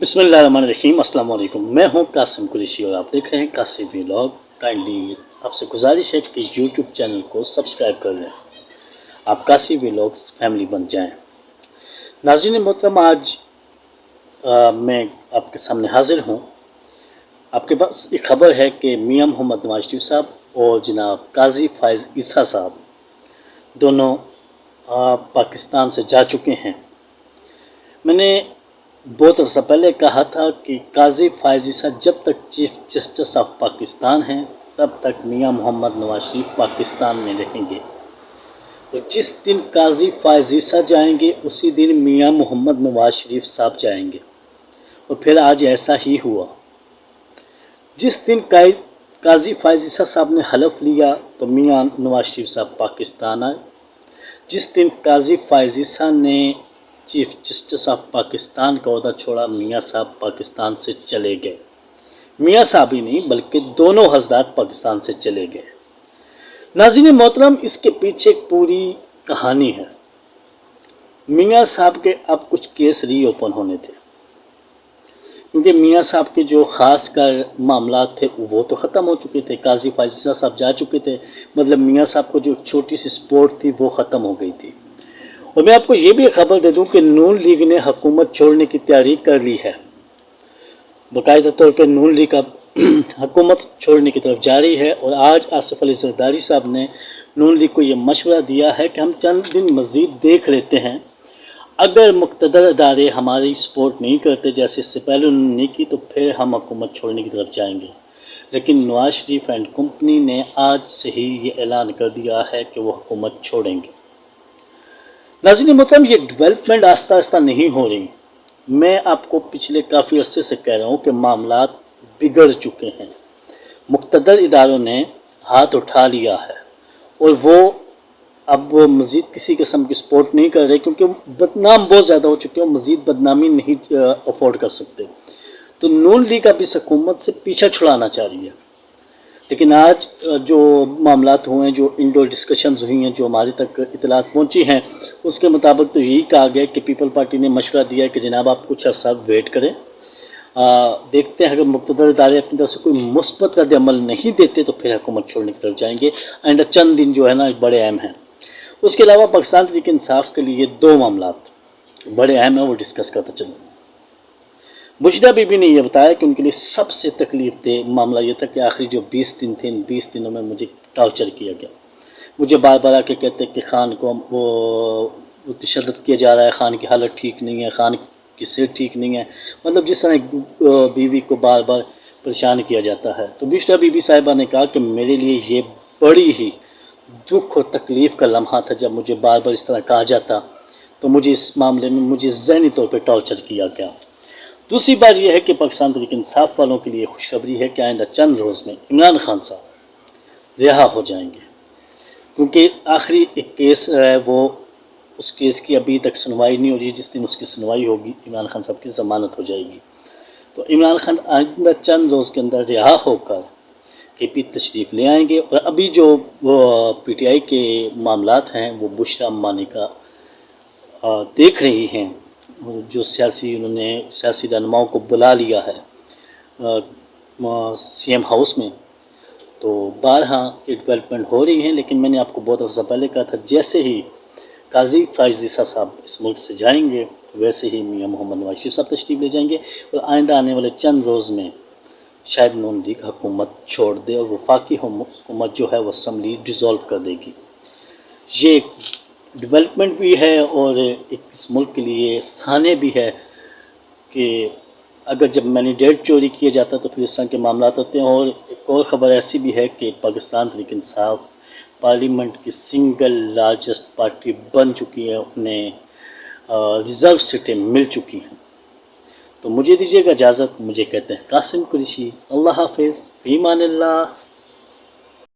बिस्मिल्लाहिर्रहमानिर्रहीम। अस्सलाम वालेकुम। मैं हूं कासिम कुरैशी और आप देख रहे हैं कासिम व्लॉग। काइंडली आपसे गुजारिश है कि यूट्यूब चैनल को सब्सक्राइब कर लें, आप कासिम व्लॉग्स फैमिली बन जाएं। नाज़रीन मोहतरम, आज मैं आपके सामने हाजिर हूं। आपके पास एक खबर है कि मियां मोहम्मद नवाज शरीफ साहब और जनाब काजी फायज़ ईसा साहब दोनों पाकिस्तान से जा चुके हैं। मैंने बहुत अर्सा पहले कहा था कि काजी फायज़ ईसा जब तक चीफ जस्टिस ऑफ पाकिस्तान हैं तब तक मियां मोहम्मद नवाज शरीफ पाकिस्तान में रहेंगे। तो जिस दिन काजी फायज़ ईसा जाएंगे उसी दिन मियां मोहम्मद नवाज शरीफ साहब जाएंगे। और फिर आज ऐसा ही हुआ। जिस दिन काजी फायज़ ईसा साहब ने हलफ लिया तो मियां नवाज शरीफ साहब पाकिस्तान आए। जिस दिन काजी फायज़ ईसा ने चीफ जस्टिस ऑफ पाकिस्तान का ओहदा छोड़ा, मियाँ साहब पाकिस्तान से चले गए। मियाँ साहब ही नहीं बल्कि दोनों हजरात पाकिस्तान से चले गए। नाज़रीन मोहतरम, इसके पीछे एक पूरी कहानी है। मियाँ साहब के अब कुछ केस री ओपन होने थे, क्योंकि मियाँ साहब के जो ख़ास कर मामला थे वो तो ख़त्म हो चुके थे। काजी फायज़ ईसा साहब जा चुके थे, मतलब मियाँ साहब को जो छोटी सी सपोर्ट थी वो ख़त्म हो गई थी। और मैं आपको ये भी खबर दे दूं कि नून लीग ने हुकूमत छोड़ने की तैयारी कर ली है। बाकायदा तौर पर नून लीग अब हुकूमत छोड़ने की तरफ जा रही है। और आज आसिफ अली जरदारी साहब ने नून लीग को ये मशवरा दिया है कि हम चंद दिन मज़ीद देख लेते हैं, अगर मुक़्तदर अदारे हमारी सपोर्ट नहीं करते जैसे इससे पहले उन्होंने नहीं की तो फिर हम हुकूमत छोड़ने की तरफ जाएंगे। लेकिन नवाज शरीफ एंड कंपनी ने आज से ही ये ऐलान कर दिया है कि वो हुकूमत छोड़ेंगे। नाज़रीन मोहतरम, ये डेवलपमेंट आस्ता आस्ता नहीं हो रही। मैं आपको पिछले काफ़ी अरसे से कह रहा हूँ कि मामलात बिगड़ चुके हैं। मुक़्तदर इदारों ने हाथ उठा लिया है और वो अब मज़ीद किसी किस्म की सपोर्ट नहीं कर रहे, क्योंकि बदनाम बहुत ज़्यादा हो चुके हैं, मज़ीद बदनामी नहीं अफोर्ड कर सकते। तो नून लीग अब इस हुकूमत से पीछा छुड़ाना चाह रही है। लेकिन आज जो मामलात हुए हैं, जो इंडोर डिस्कशंस हुई हैं, जो हमारे तक इतलात पहुंची हैं, उसके मुताबिक तो यही कहा गया कि पीपल पार्टी ने मशवरा दिया है कि जनाब आप कुछ अर्सा वेट करें, देखते हैं अगर मुक़्तदर इदारे अपनी तरफ से कोई मुस्बत रद्द अमल नहीं देते तो फिर हुकूमत छोड़ने की तरफ जाएंगे। एंड चंद दिन जो है ना बड़े अहम हैं। उसके अलावा पाकिस्तान तहरीक इंसाफ के लिए दो मामलात बड़े अहम हैं, वो डिस्कस करते चलें। बुशरा बीबी ने यह बताया कि उनके लिए सबसे तकलीफ दे मामला ये था कि आखिरी जो 20 दिन थे, इन 20 दिनों में मुझे टॉर्चर किया गया। मुझे बार बार आके कहते कि खान को वो तशद्दुद किया जा रहा है, खान की हालत ठीक नहीं है, खान की सेहत ठीक नहीं है, मतलब जिस तरह बीवी को बार बार परेशान किया जाता है। तो बुशरा बीबी साहिबा ने कहा कि मेरे लिए ये बड़ी ही दुख और तकलीफ़ का लम्हा था जब मुझे बार बार इस तरह कहा जाता, तो मुझे इस मामले में मुझे ज़हनी तौर पर टॉर्चर किया गया। दूसरी बात यह है कि पाकिस्तान तहरीक इंसाफ वालों के लिए खुशखबरी है कि आइंदा चंद रोज़ में इमरान खान साहब रिहा हो जाएंगे, क्योंकि आखिरी एक केस है वो, उस केस की अभी तक सुनवाई नहीं हो रही। जिस दिन उसकी सुनवाई होगी इमरान खान साहब की ज़मानत हो जाएगी। तो इमरान खान आइंदा चंद रोज़ के अंदर रिहा होकर KP तशरीफ़ ले आएंगे। और अभी जो वो PTI के मामलात हैं वो बुशरा अम्बानी का देख रही हैं, जो उन्होंने सियासी रहनुमाओं को बुला लिया है CM हाउस में। तो बारहा ये डेवलपमेंट हो रही है। लेकिन मैंने आपको बहुत अर्सा पहले कहा था, जैसे ही काजी फायज़ ईसा साहब इस मुल्क से जाएंगे वैसे ही मियां मोहम्मद नवाज शरीफ साहब तशरीफ़ ले जाएंगे। और आइंदा आने वाले चंद रोज़ में शायद नून लीग हुकूमत छोड़ दे और वफाकी हुकूमत जो है वो असम्बली डिज़ोल्व कर देगी। ये डेवलपमेंट भी है और एक इस मुल्क के लिए साने भी है कि अगर जब मैंडेट चोरी किया जाता तो फिर इस तरह के मामला होते हैं। और एक और ख़बर ऐसी भी है कि पाकिस्तान तहरीक इंसाफ पार्लियामेंट की सिंगल लार्जेस्ट पार्टी बन चुकी है, उन्हें रिज़र्व सीटें मिल चुकी हैं। तो मुझे दीजिएगा इजाज़त, मुझे कहते हैं कासिम कुरैशी। अल्लाह हाफ़िज़, फ़ी अमानिल्लाह।